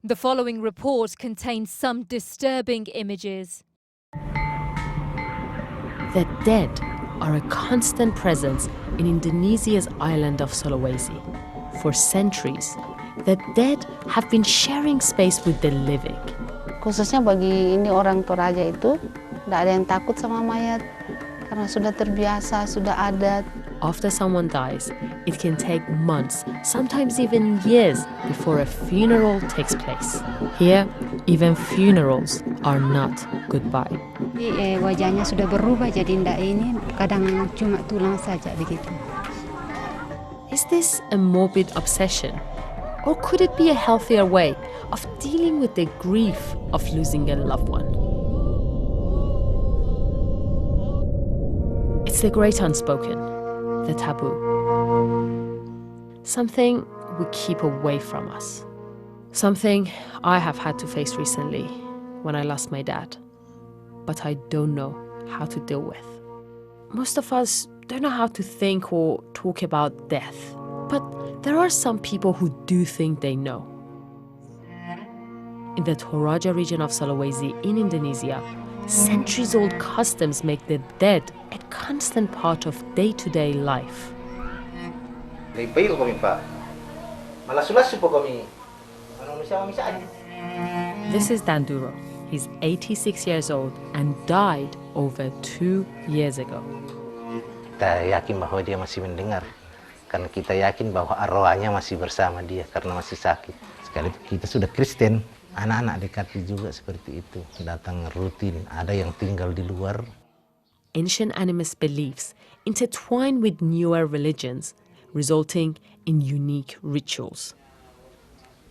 The following report contains some disturbing images. The dead are a constant presence in Indonesia's island of Sulawesi. For centuries, the dead have been sharing space with the living. Khususnya bagi ini orang Toraja itu, tidak ada yang takut sama mayat karena sudah terbiasa, sudah adat. After someone dies, it can take months, sometimes even years, before a funeral takes place. Here, even funerals are not goodbye. Wajahnya sudah berubah jadi ndak ini, kadang cuma tulang saja begitu. Is this a morbid obsession? Or could it be a healthier way of dealing with the grief of losing a loved one? It's the great unspoken, the taboo. Something we keep away from us. Something I have had to face recently when I lost my dad, but I don't know how to deal with. Most of us don't know how to think or talk about death, but there are some people who do think they know. In the Toraja region of Sulawesi in Indonesia, centuries-old customs make the dead a constant part of day-to-day life. Lepail kami pa. Malasulas po kami. This is Danduro. He's 86 years old and died over 2 years ago. Kita yakin bahwa dia masih mendengar. Karena kita yakin bahwa arwahnya masih bersama dia karena masih sakit. Sekali kita sudah Kristen, anak-anak dekati juga seperti itu. Datang rutin, ada yang tinggal di luar. Ancient animist beliefs intertwine with newer religions, resulting in unique rituals.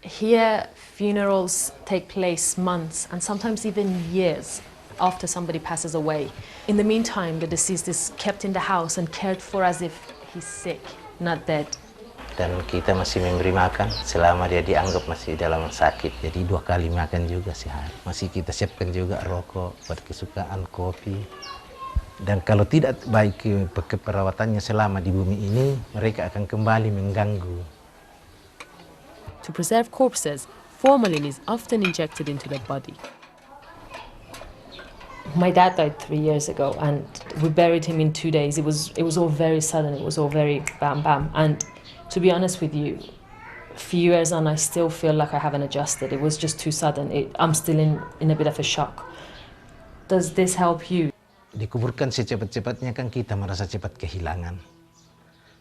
Here, funerals take place months and sometimes even years after somebody passes away. In the meantime, the deceased is kept in the house and cared for as if he's sick, not dead. Dan kita masih memberi makan selama dia dianggap masih dalam sakit. Jadi 2 kali makan juga sehari. Masih kita siapkan juga rokok, buat kesukaan, kopi. Dan kalau tidak baik keperawatannya selama di bumi ini, mereka akan kembali mengganggu. To preserve corpses, formalin is often injected into the body. My dad died 3 years ago and we buried him in 2 days. It was all very sudden, it was all very bam bam. And to be honest with you, a few years on I still feel like I haven't adjusted. It was just too sudden. I'm still in a bit of a shock. Does this help you? Dikuburkan secepat-cepatnya kan kita merasa cepat kehilangan.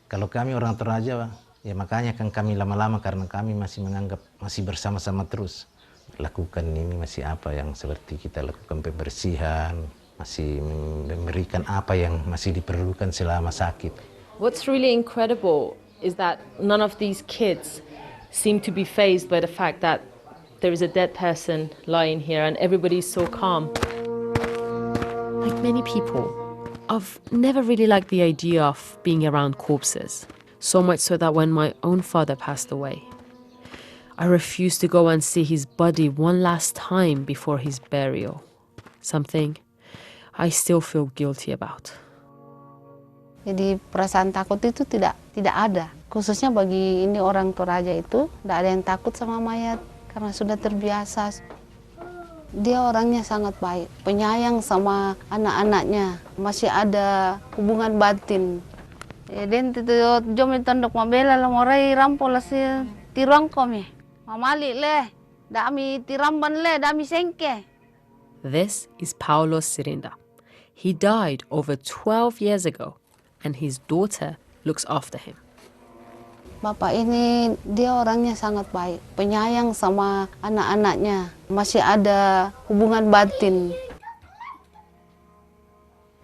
Kalau kami orang Toraja, ya makanya kan kami lama-lama karena kami masih menganggap masih bersama-sama terus. Lakukan ini masih apa yang seperti kita lakukan pembersihan, masih memberikan apa yang masih diperlukan selama sakit. What's really incredible is that none of these kids seem to be fazed by the fact that there is a dead person lying here and everybody's so calm. Like many people, I've never really liked the idea of being around corpses. So much so that when my own father passed away, I refused to go and see his body one last time before his burial. Something I still feel guilty about. Jadi perasaan takut itu tidak ada. Khususnya bagi ini orang Toraja itu, tidak ada yang takut sama mayat karena sudah terbiasa. Dia orangnya sangat baik, penyayang sama anak-anaknya, masih ada hubungan batin. Den itu jom tandok mabela la morai rampola si tiruang kami. Mamali le, dami tiramban le, dami sengke. This is Paulo Sirinda. He died over 12 years ago and his daughter looks after him. Bapak ini dia orangnya sangat baik, penyayang sama anak-anaknya, masih ada hubungan batin.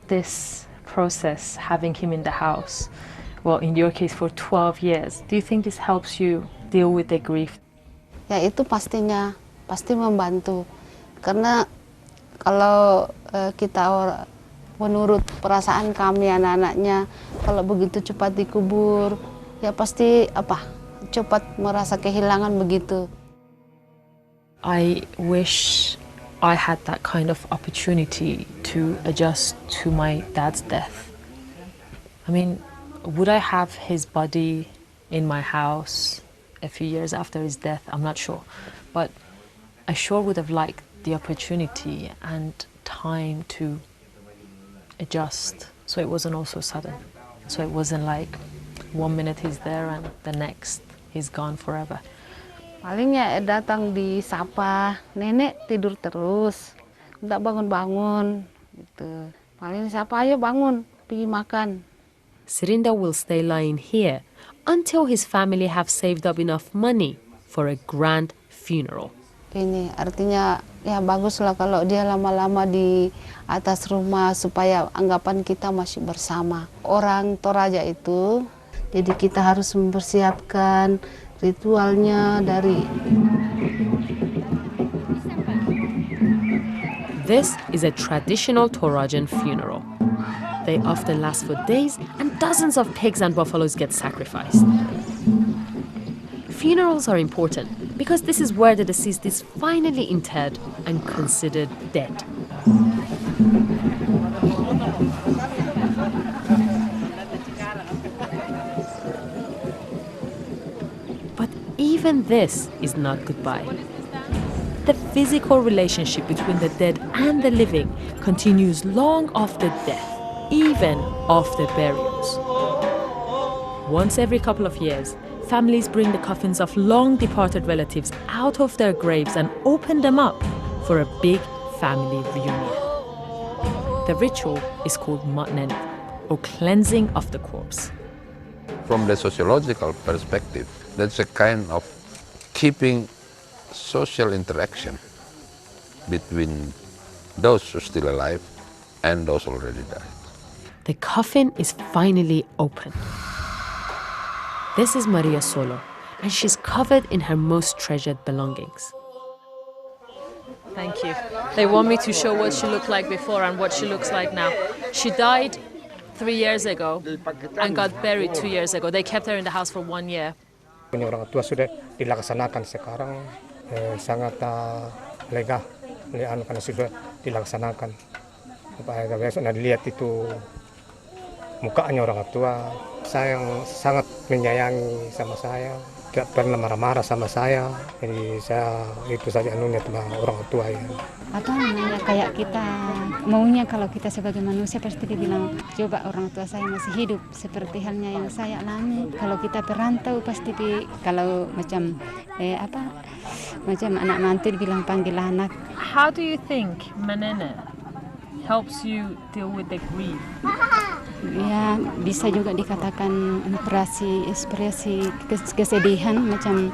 This process, having him in the house, well, in your case for 12 years, do you think this helps you deal with the grief? Ya itu pastinya, pasti membantu. Karena kalau kita menurut perasaan kami anak-anaknya, kalau begitu cepat dikubur, ya pasti cepat merasa kehilangan begitu. I wish I had that kind of opportunity to adjust to my dad's death. I mean, would I have his body in my house a few years after his death? I'm not sure. But I sure would have liked the opportunity and time to adjust, so it wasn't all so sudden. So it wasn't like 1 minute he's there and the next he's gone forever. Paling ya datang disapa, nenek tidur terus, nggak bangun-bangun gitu. Paling sapa, ayo bangun, pergi makan. Serinda will stay lying here until his family have saved up enough money for a grand funeral. Ini artinya ya baguslah kalau dia lama-lama di atas rumah supaya anggapan kita masih bersama. Orang Toraja itu, jadi kita harus mempersiapkan ritualnya dari. This is a traditional Torajan funeral. They often last for days and dozens of pigs and buffaloes get sacrificed. Funerals are important because this is where the deceased is finally interred and considered dead. But even this is not goodbye. The physical relationship between the dead and the living continues long after death, even after burials. Once every couple of years, families bring the coffins of long-departed relatives out of their graves and open them up for a big family reunion. The ritual is called matnen, or cleansing of the corpse. From the sociological perspective, that's a kind of keeping social interaction between those who are still alive and those already died. The coffin is finally open. This is Maria Solo, and she's covered in her most treasured belongings. Thank you. They want me to show what she looked like before and what she looks like now. She died 3 years ago and got buried 2 years ago. They kept her in the house for 1 year. Orang tua sudah dilaksanakan sekarang sangat lega, karena sudah dilaksanakan. Besok dilihat itu mukanya orang tua, saya sangat menyayangi sama saya, tidak pernah marah-marah sama saya. Jadi saya itu saja anunya sama orang tua ya. Apa namanya, kayak kita maunya kalau kita sebagai manusia pasti dibilang, coba orang tua saya masih hidup seperti halnya yang saya alami. Kalau kita perantau pasti kalau macam macam anak mantu dibilang panggil anak. How do you think Manene helps you deal with the grief? Ya bisa juga dikatakan ekspresi kesedihan, macam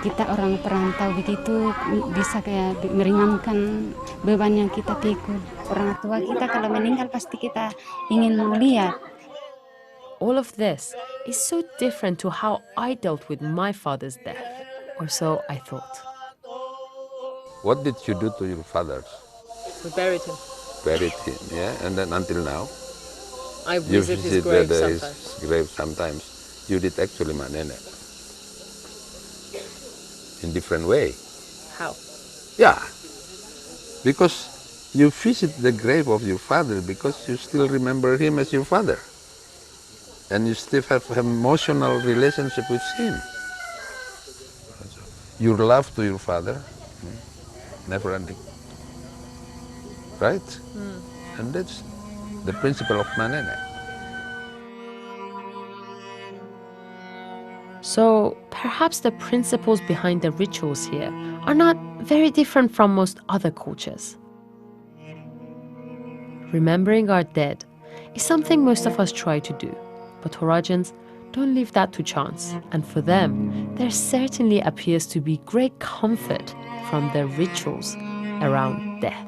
kita orang perantau begitu bisa kayak meringankan beban yang kita pikul. Orang tua kita kalau meninggal pasti kita ingin melihat. All of this is so different to how I dealt with my father's death, or so I thought. What did you do to your father? We buried him. Buried him, yeah? And then until now? I You visit his grave sometimes. his grave sometimes. You did actually manene. In different way. How? Yeah. Because you visit the grave of your father because you still remember him as your father. And you still have an emotional relationship with him. Your love to your father, never ending. Right? And that's the principle of manene. So perhaps the principles behind the rituals here are not very different from most other cultures. Remembering our dead is something most of us try to do, but Torajans don't leave that to chance, and for them, there certainly appears to be great comfort from the rituals around death.